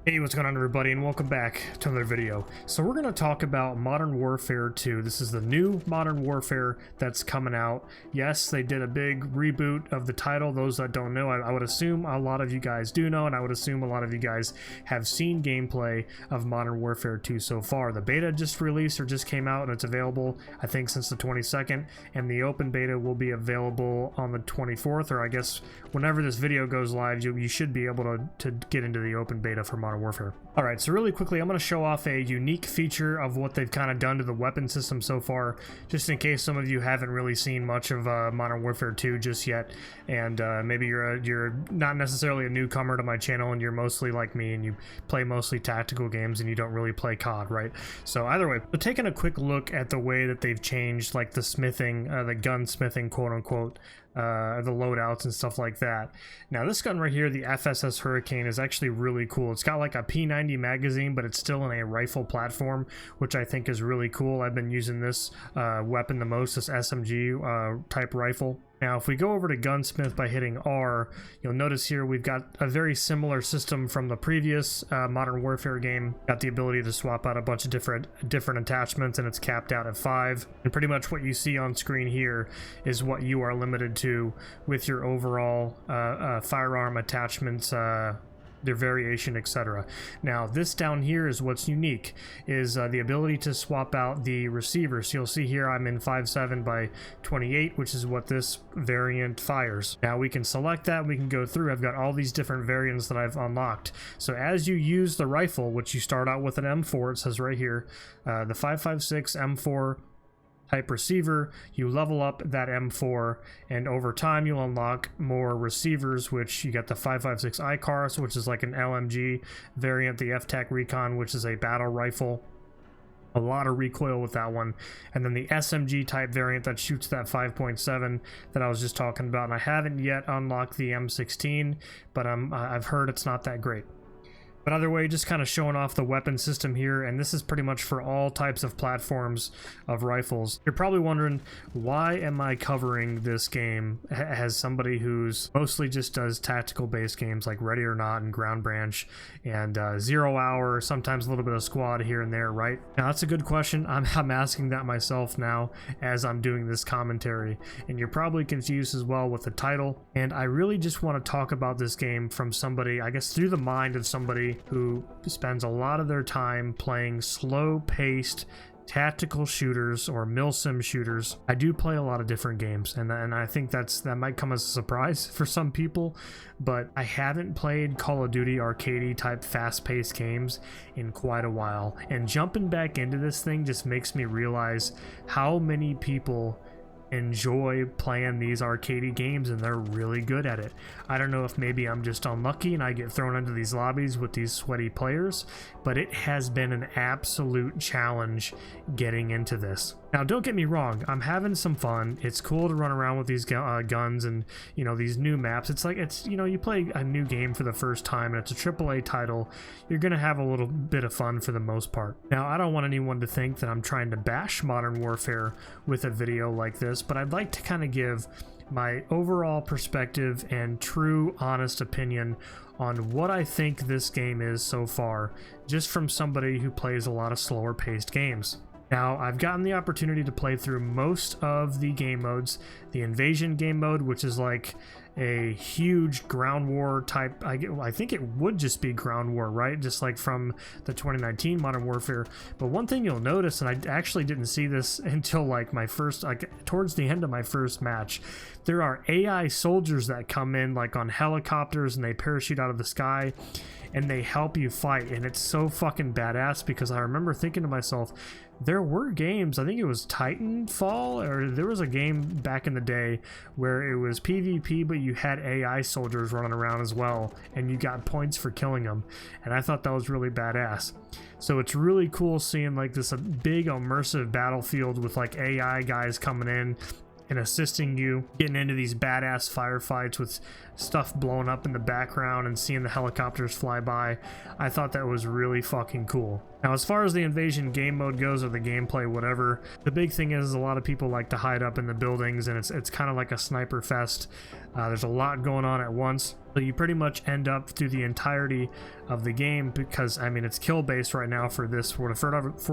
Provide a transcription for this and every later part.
Hey, what's going on everybody, and welcome back to another video. So we're going to talk about Modern Warfare 2. This is the new Modern Warfare that's coming out. Yes, they did a big reboot of the title. Those that don't know, I would assume a lot of you guys do know, and I would assume a lot of you guys have seen gameplay of Modern Warfare 2 so far. The beta just released or just came out, and it's available, I think, since the 22nd, and the open beta will be available on the 24th, or I guess whenever this video goes live, you should be able to get into the open beta for Modern Warfare. Alright, so really quickly, I'm going to show off a unique feature of what they've kind of done to the weapon system so far, just in case some of you haven't really seen much of Modern Warfare 2 just yet, and maybe you're not necessarily a newcomer to my channel and you're mostly like me and you play mostly tactical games and you don't really play COD, right? So either way, but taking a quick look at the way that they've changed like the smithing, the gunsmithing, quote unquote, the loadouts and stuff like that. Now this gun right here, the FSS Hurricane, is actually really cool. It's got like a P90 magazine, but it's still in a rifle platform, which I think is really cool. I've been using this weapon the most, this SMG type rifle. Now if we go over to Gunsmith by hitting R, you'll notice here we've got a very similar system from the previous Modern Warfare game. Got the ability to swap out a bunch of different attachments, and it's capped out at 5. And pretty much what you see on screen here is what you are limited to with your overall firearm attachments, their variation, etc. Now this down here is what's unique, is the ability to swap out the receiver. So you'll see here I'm in 5.7 by 28, which is what this variant fires. Now we can select that, we can go through. I've got all these different variants that I've unlocked. So as you use the rifle, which you start out with an M4, it says right here, the 5.56 M4 type receiver, you level up that M4, and over time you'll unlock more receivers, which you got the 5.56 ICARS, which is like an LMG variant, the F-TAC Recon, which is a battle rifle, a lot of recoil with that one, and then the SMG type variant that shoots that 5.7 that I was just talking about. And I haven't yet unlocked the M16, but I've heard it's not that great. But either way, just kind of showing off the weapon system here, and this is pretty much for all types of platforms of rifles. You're probably wondering, why am I covering this game as somebody who's mostly just does tactical based games like Ready or Not and Ground Branch and 0 Hour, sometimes a little bit of Squad here and there, right? Now that's a good question. I'm asking that myself now as I'm doing this commentary, and you're probably confused as well with the title. And I really just want to talk about this game from somebody, I guess through the mind of somebody who spends a lot of their time playing slow-paced tactical shooters or milsim shooters. I do play a lot of different games, and I think that might come as a surprise for some people, but I haven't played Call of Duty arcadey type fast-paced games in quite a while, and jumping back into this thing just makes me realize how many people enjoy playing these arcadey games, and they're really good at it. I don't know if maybe I'm just unlucky and I get thrown into these lobbies with these sweaty players, but it has been an absolute challenge getting into this. Now don't get me wrong, I'm having some fun. It's cool to run around with these guns and, you know, these new maps. It's like, it's, you know, you play a new game for the first time and it's a AAA title, you're gonna have a little bit of fun for the most part. Now I don't want anyone to think that I'm trying to bash Modern Warfare with a video like this, but I'd like to kind of give my overall perspective and true honest opinion on what I think this game is so far, just from somebody who plays a lot of slower paced games. Now, I've gotten the opportunity to play through most of the game modes. The Invasion game mode, which is like a huge ground war type, I think it would just be ground war, right? Just like from the 2019 Modern Warfare. But one thing you'll notice, and I actually didn't see this until like my first, like towards the end of my first match, there are AI soldiers that come in like on helicopters and they parachute out of the sky and they help you fight, and it's so fucking badass because I remember thinking to myself, there were games, I think it was Titanfall, or there was a game back in the day where it was PvP, but you had AI soldiers running around as well, and you got points for killing them, and I thought that was really badass. So it's really cool seeing like this big immersive battlefield with like AI guys coming in and assisting you, getting into these badass firefights with stuff blowing up in the background and seeing the helicopters fly by. I thought that was really fucking cool. Now, as far as the invasion game mode goes, or the gameplay, whatever, the big thing is a lot of people like to hide up in the buildings, and it's kind of like a sniper fest. There's a lot going on at once, so you pretty much end up through the entirety of the game, because I mean it's kill based right now for this. For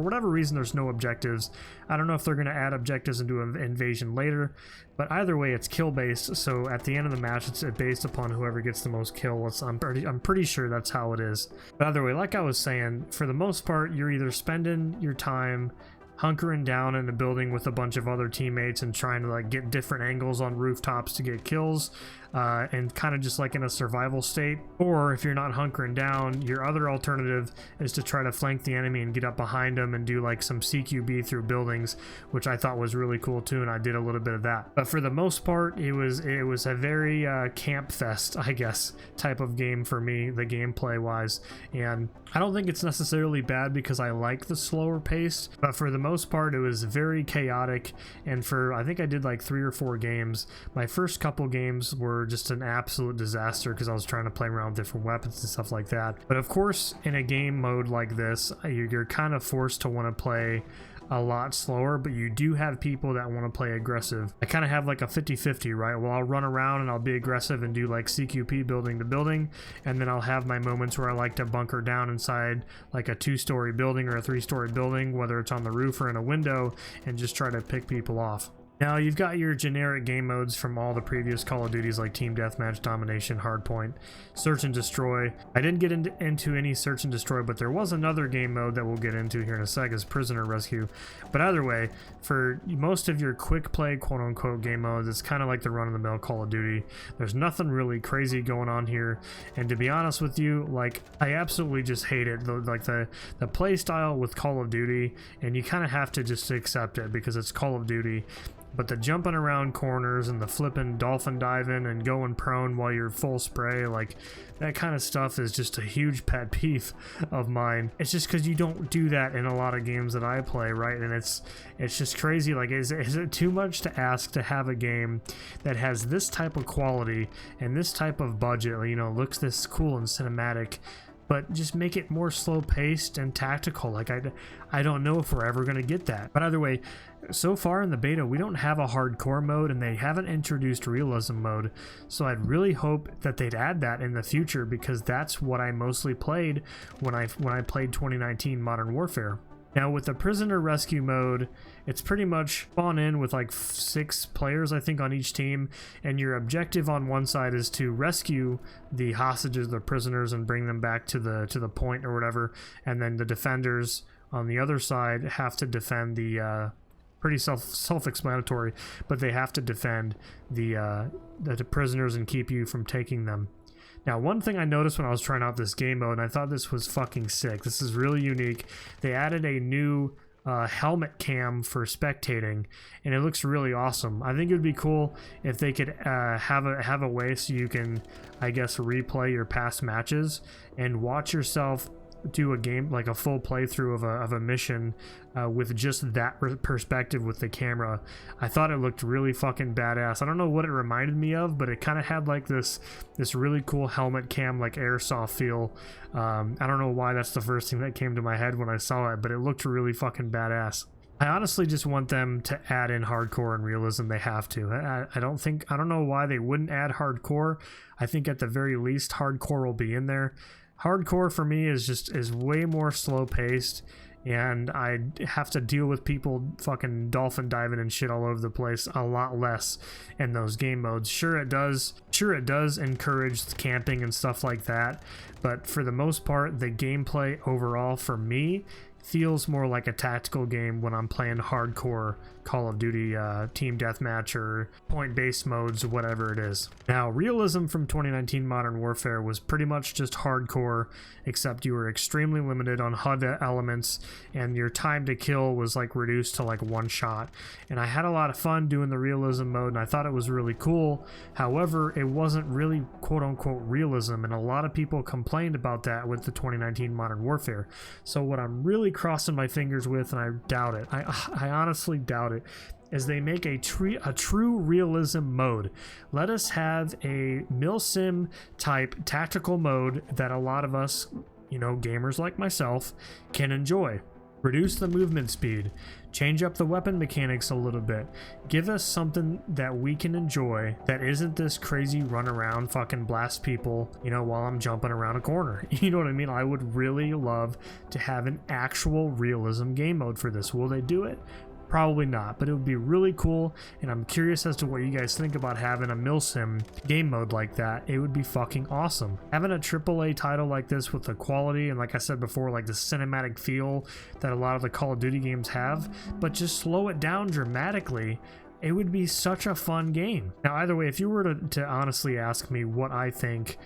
whatever reason, there's no objectives. I don't know if they're going to add objectives into an invasion later, but either way, it's kill based. So at the end of the match, it's based upon whoever gets the most kills. I'm pretty sure that's how it is. But either way, like I was saying, for the most part, you're either spending your time hunkering down in a building with a bunch of other teammates and trying to like get different angles on rooftops to get kills, and kind of just like in a survival state. Or if you're not hunkering down, your other alternative is to try to flank the enemy and get up behind them and do like some CQB through buildings, which I thought was really cool too, and I did a little bit of that. But for the most part, it was a very camp fest, I guess, type of game for me, the gameplay wise. And I don't think it's necessarily bad because I like the slower pace, but for the most part, it was very chaotic. And for, I think I did like 3 or 4 games. My first couple games were just an absolute disaster because I was trying to play around with different weapons and stuff like that. But of course, in a game mode like this, you're kind of forced to want to play a lot slower, but you do have people that want to play aggressive. I kind of have like a 50-50, right? Well, I'll run around and I'll be aggressive and do like CQP building to building, and then I'll have my moments where I like to bunker down inside like a 2-story building or a 3-story building, whether it's on the roof or in a window, and just try to pick people off. Now, you've got your generic game modes from all the previous Call of Duties like Team Deathmatch, Domination, Hardpoint, Search and Destroy. I didn't get into any Search and Destroy, but there was another game mode that we'll get into here in a sec, is Prisoner Rescue. But either way, for most of your quick play quote-unquote game modes, it's kind of like the run-of-the-mill Call of Duty. There's nothing really crazy going on here, and to be honest with you, like, I absolutely just hate it. The play style with Call of Duty, and you kind of have to just accept it because it's Call of Duty. But the jumping around corners and the flipping dolphin diving and going prone while you're full spray, like that kind of stuff is just a huge pet peeve of mine. It's just because you don't do that in a lot of games that I play, right? And it's just crazy. Like, is it too much to ask to have a game that has this type of quality and this type of budget, you know, looks this cool and cinematic, but just make it more slow paced and tactical? Like, I don't know if we're ever going to get that. But either way, so far in the beta, we don't have a hardcore mode, and they haven't introduced realism mode. So I'd really hope that they'd add that in the future, because that's what I mostly played when I played 2019 Modern Warfare. Now, with the Prisoner Rescue mode, it's pretty much spawn in with like 6 players, I think, on each team, and your objective on one side is to rescue the hostages, the prisoners, and bring them back to the point or whatever, and then the defenders on the other side have to defend the pretty self-explanatory, but they have to defend the prisoners and keep you from taking them. Now, one thing I noticed when I was trying out this game mode, and I thought this was fucking sick, this is really unique, they added a new helmet cam for spectating, and it looks really awesome. I think it would be cool if they could have a way so you can, I guess, replay your past matches and watch yourself do a game, like a full playthrough of a mission with just that perspective with the camera. I thought it looked really fucking badass. I don't know what it reminded me of, but it kind of had like this really cool helmet cam, like airsoft feel. I don't know why that's the first thing that came to my head when I saw it, but it looked really fucking badass. I honestly just want them to add in hardcore and realism. They have to. I don't know why they wouldn't add hardcore. I think at the very least hardcore will be in there. Hardcore for me is way more slow paced, and I have to deal with people fucking dolphin diving and shit all over the place a lot less in those game modes. Sure it does encourage camping and stuff like that, but for the most part, the gameplay overall for me feels more like a tactical game when I'm playing hardcore Call of Duty Team Deathmatch or point-based modes, whatever it is. Now, realism from 2019 Modern Warfare was pretty much just hardcore, except you were extremely limited on HUD elements, and your time to kill was like reduced to like 1 shot. And I had a lot of fun doing the realism mode, and I thought it was really cool. However, it wasn't really quote-unquote realism, and a lot of people complained about that with the 2019 Modern Warfare. So what I'm really crossing my fingers with, and I doubt it, I honestly doubt it, is they make a true realism mode. Let us have a milsim type tactical mode that a lot of us you know, gamers like myself can enjoy. Reduce the movement speed, change up the weapon mechanics a little bit, give us something that we can enjoy that isn't this crazy run around fucking blast people, you know, while I'm jumping around a corner. You know what I mean? I would really love to have an actual realism game mode for this. Will they do it? Probably not, but it would be really cool, and I'm curious as to what you guys think about having a milsim game mode like that. It would be fucking awesome. Having a AAA title like this with the quality and, like I said before, like the cinematic feel that a lot of the Call of Duty games have, but just slow it down dramatically. It would be such a fun game. Now, either way, if you were to honestly ask me what I think,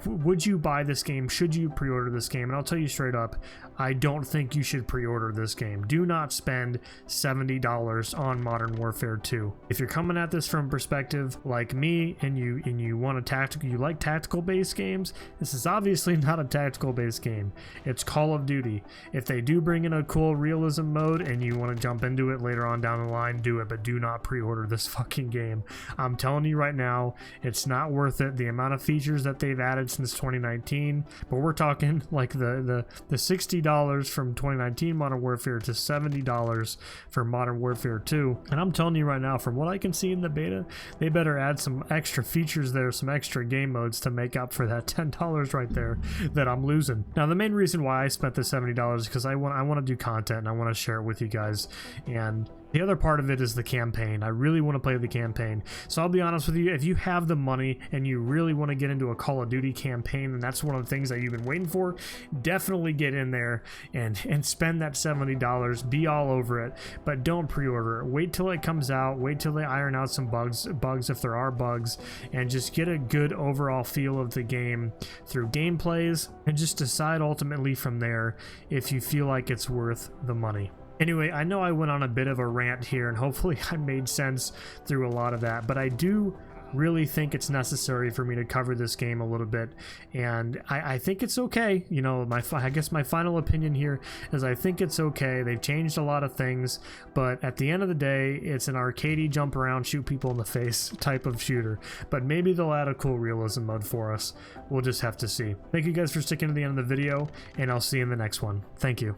would you buy this game? Should you pre-order this game? And I'll tell you straight up, I don't think you should pre-order this game. Do not spend $70 on Modern Warfare 2. If you're coming at this from perspective like me, and you want you like tactical-based games, this is obviously not a tactical-based game. It's Call of Duty. If they do bring in a cool realism mode and you want to jump into it later on down the line, do it, but do not pre-order this fucking game. I'm telling you right now, it's not worth it. The amount of features that they've added since 2019, but we're talking like the $60 from 2019 Modern Warfare to $70 for Modern Warfare 2. And I'm telling you right now, from what I can see in the beta, they better add some extra features there, some extra game modes to make up for that $10 right there that I'm losing. Now, the main reason why I spent the $70 is because I want to do content and I want to share it with you guys. And the other part of it is the campaign. I really want to play the campaign. So I'll be honest with you, if you have the money and you really want to get into a Call of Duty campaign, and that's one of the things that you've been waiting for, definitely get in there and spend that $70. Be all over it, but don't pre-order it. Wait till it comes out. Wait till they iron out some bugs if there are bugs, and just get a good overall feel of the game through gameplays, and just decide ultimately from there if you feel like it's worth the money. Anyway, I know I went on a bit of a rant here, and hopefully I made sense through a lot of that, but I do really think it's necessary for me to cover this game a little bit, and I think it's okay. You know, I guess my final opinion here is I think it's okay. They've changed a lot of things, but at the end of the day, it's an arcadey jump around, shoot people in the face type of shooter, but maybe they'll add a cool realism mode for us. We'll just have to see. Thank you guys for sticking to the end of the video, and I'll see you in the next one. Thank you.